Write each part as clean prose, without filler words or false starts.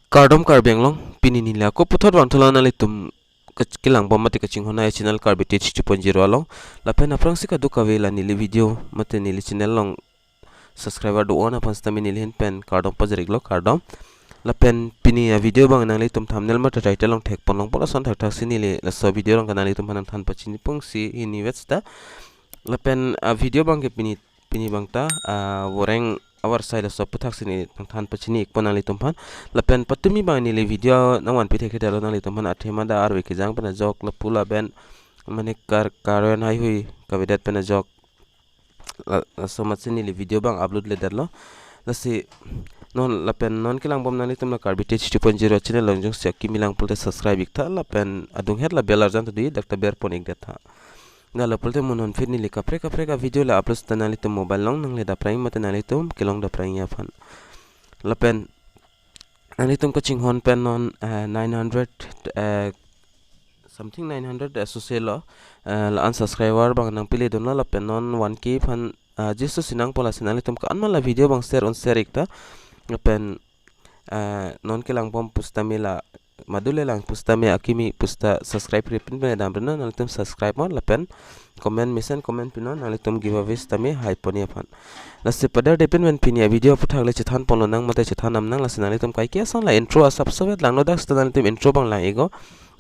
Kardom Karbi ANGLONG pini nila ko puthor bangthola nali tum kilang bom mate kaching hona channel Karbi 2.0 along lapen aprang sika du kavela nili video mate nili channel long subscriber do on apan stami nili hin pen Kardom pajariglo Kardom lapen pini video bang nali tum thumbnail mate title long thek ponlong pola son thak thak sinili laso video long kanali tum hanan than pachini pung si ini wetsta lapen video bang ke pini bangta VORENG AWARSAI la sop puthak sini than pachini ikponali tumpan lapen patumi bang ni le video nawan pithe ke dalo nali tumpan athema da arwe ke jang pana jok la pula ben mane karon hai hui kavedat pana jok la somat sini le video bang upload le dalo la si non lapen non kilang bom nali tum la Karbi 2.0 channel longjong sak ki milang pulte subscribe ikta lapen adung het la belar jan tu dakta ber pon ik datha ngala pulte monon fit ni lika preka video la upload tanali tum mobile long nang le da prime mate nali tum kilong da prime ya fan lapen nali tum coaching hon pen non 900 something 900 social la unsubscriber bang nang pili don la pen non 1k fan jisu sinang pola sinali tum ka anma la video bang share on share ikta lapen non kilang bom pustamila madule lang pustame akimi pusta subscribe repin pe dam rena nalitum subscribe mon lapen comment mission comment pino nalitum giveaway stame hai poni aphan lase pada depend when pinia video puthak le chithan ponlo nang mate chithan nam nang lase nalitum kai ke son la intro asap sobet lang no dak nalitum intro bang lang ego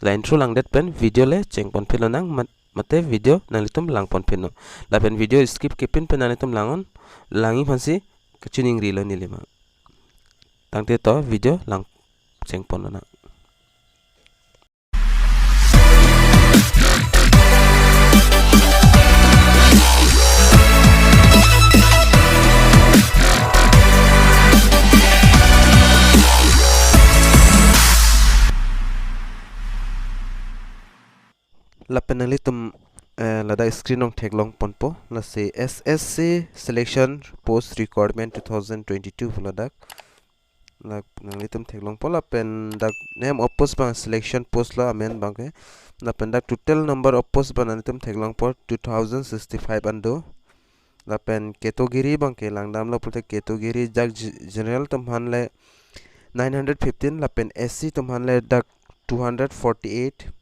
la intro lang det pen video le cheng pon pilo nang mate video nalitum lang pon pino lapen video skip kepin pen nalitum langon langi phansi kachuning rilo nilima tangte to video lang cheng pon na lapen nali tum lada screen ong thek long ponpo la se SSC Selection Post Recruitment 2022 ladak la nali tum thek long pola pen dak name of post bang selection post la amen bang ke la pen dak total number of post bang nali tum thek long por 2065 ando la pen category bang ke lang dam la pulte category jak general tum han le 915 la pen SC tum han le dak 248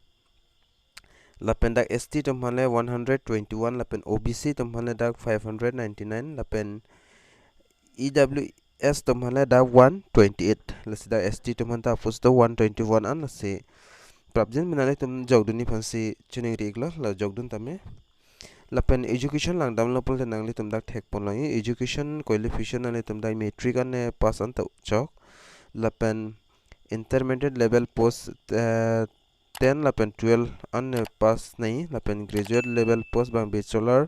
lapen dak ST tumhale 121 lapen OBC tumhale dak 599 lapen EWS tumhale dak 128 lasi dak ST tumhanta fus do 121 an lasi prabjin minale tum jogduni phansi chuning rigla la jogdun tame lapen education lang dam lapul nangli tum dak thek pon langi education qualification ane tum dak metric ane pass an ta chok lapen intermediate level post 10 lapen 12 an pass nahi lapen graduate level post bang bachelor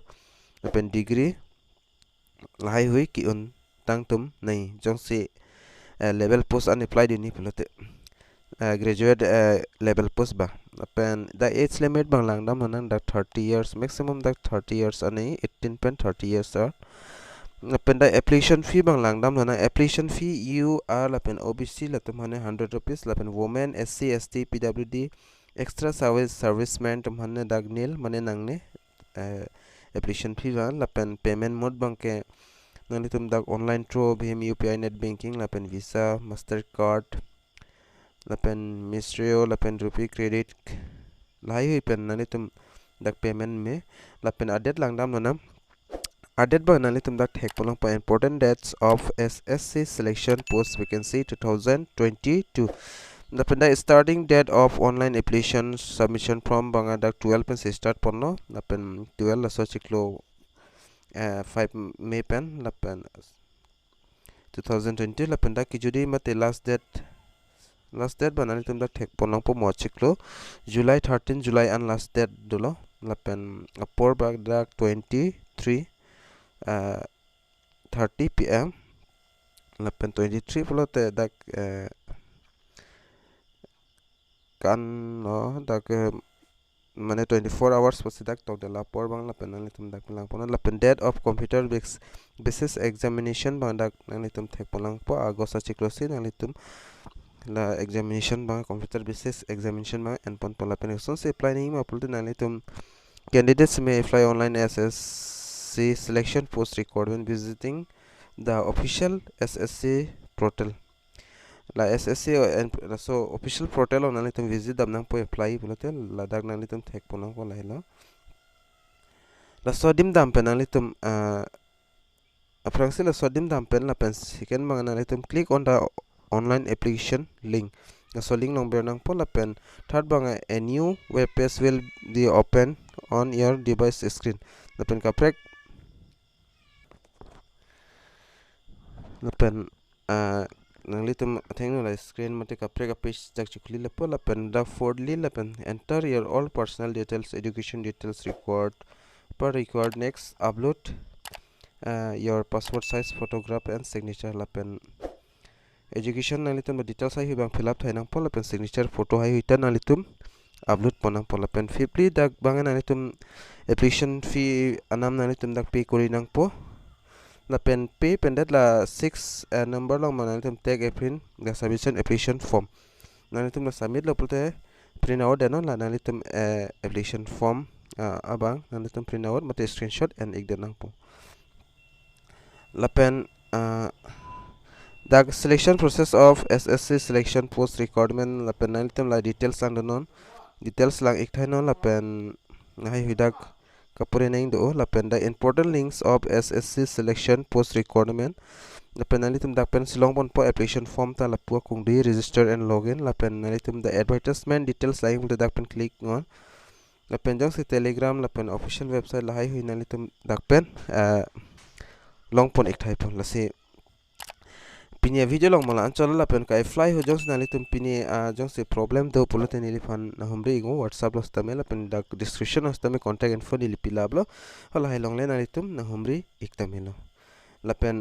lapen degree lahai hui ki un tang tum nahi jong se level post an apply dini pulote graduate level post ba lapen the age limit bang lang dam hanang dak 30 years maximum dak 30 years ani 18.30 years are lapen the application fee bang lang dam hanang application fee you are lapen OBC latum hane 100 rupees lapen women SC ST PWD extra serviceman tumhanne dagnil mane nangne application fee van lapen payment mode banke nali tum dak online through bhim UPI net banking lapen visa mastercard lapen mistrio lapen rupee credit lai pen nali tum dak payment me lapen adet lang dam nanam adet ba nali tum dak thek polong pa important dates of SSC Selection Post Vacancy 2022 the starting date of online application submission from banga dak 12 pen start ponno lapen 12 la so chiklo 5 May pen lapen 2020 lapen dak judi mate last date banani tum dak thek ponong po mo chiklo July 13 July and last date dolo lapen apor bag dak 23 30 pm lapen 23 flote dak kan no dak mane 24 hours pasi dak tok dela por bang la penali tum dak lang pon la pen date of computer basis examination bang dak nang tum thek polang po agos a chiklosi nang tum la examination bang computer basis examination bang en pon la pen so se apply ni ma pul nang tum candidates may apply online SSC Selection Post Recruitment visiting the official SSC portal la SSC la so official portal on nang litum visit dam nang po apply bulote la dak nang litum thek po nang po lai lo la so dim dam pen nang litum aprangsi la so dim dam pen la pen second mang nang litum click on the online application link la so link nong ber nang po la pen third bang a new web page will be open on your device screen la pen ka prek la pen nang litum theng la screen mate ka prek a page jak chukli la po la pen da fourthly la pen enter your all personal details education details required next upload your passport size photograph and signature la pen education nang litum details hai bang fill up thai nang po la pen signature photo hai hitan nang litum upload ponang po la pen fifthly dak bang nang litum application fee anam nang litum dak pay kori nang po la pen pay pendet la 6 number long nang litum tag print the submission application form nang litum la submit la pulte print out denon la nang litum application form abang nang litum print out mate screenshot and ik denang po la pen the selection process of SSC selection post recruitment la pen nang litum la details lang denon details lang ik thai non la pen ngai hidak kapure nang do la pen the important links of SSC selection post recruitment la pen nalitum dak pen silong pon po application form ta la pu kung di register and login la pen nalitum the advertisement details lai hum dak pen click on la pen jang si telegram la pen official website la hai hui nalitum dak pen long pon ek thai pon la se pinia video long mala anchol la pen kai fly ho jong nalitum pini jong se problem do polote nili fan na humre go whatsapp los tamela pen dak description os tame contact info nili pilablo hala hai long le nalitum na humre ek tamelo la pen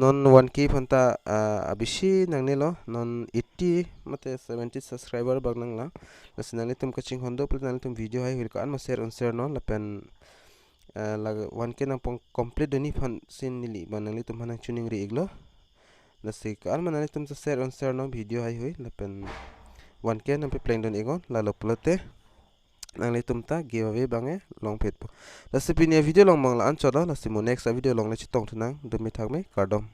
non 1k phanta abishi nangne lo non 80 mate 70 subscriber bag nang la nasinali tum coaching hondo pul nalitum video hai hilka an ma share on share non la pen la 1k nang complete deni phan sin nili banali tum hanang tuning ri iglo nasik an manali tum share on share non video hai hui la pen 1k nang pe playing don egon la lo plote nang le tum ta giveaway bange long pet po la se pinia video long mang la an choda la se mo next video long la chitong thunang dumi thak me Kardom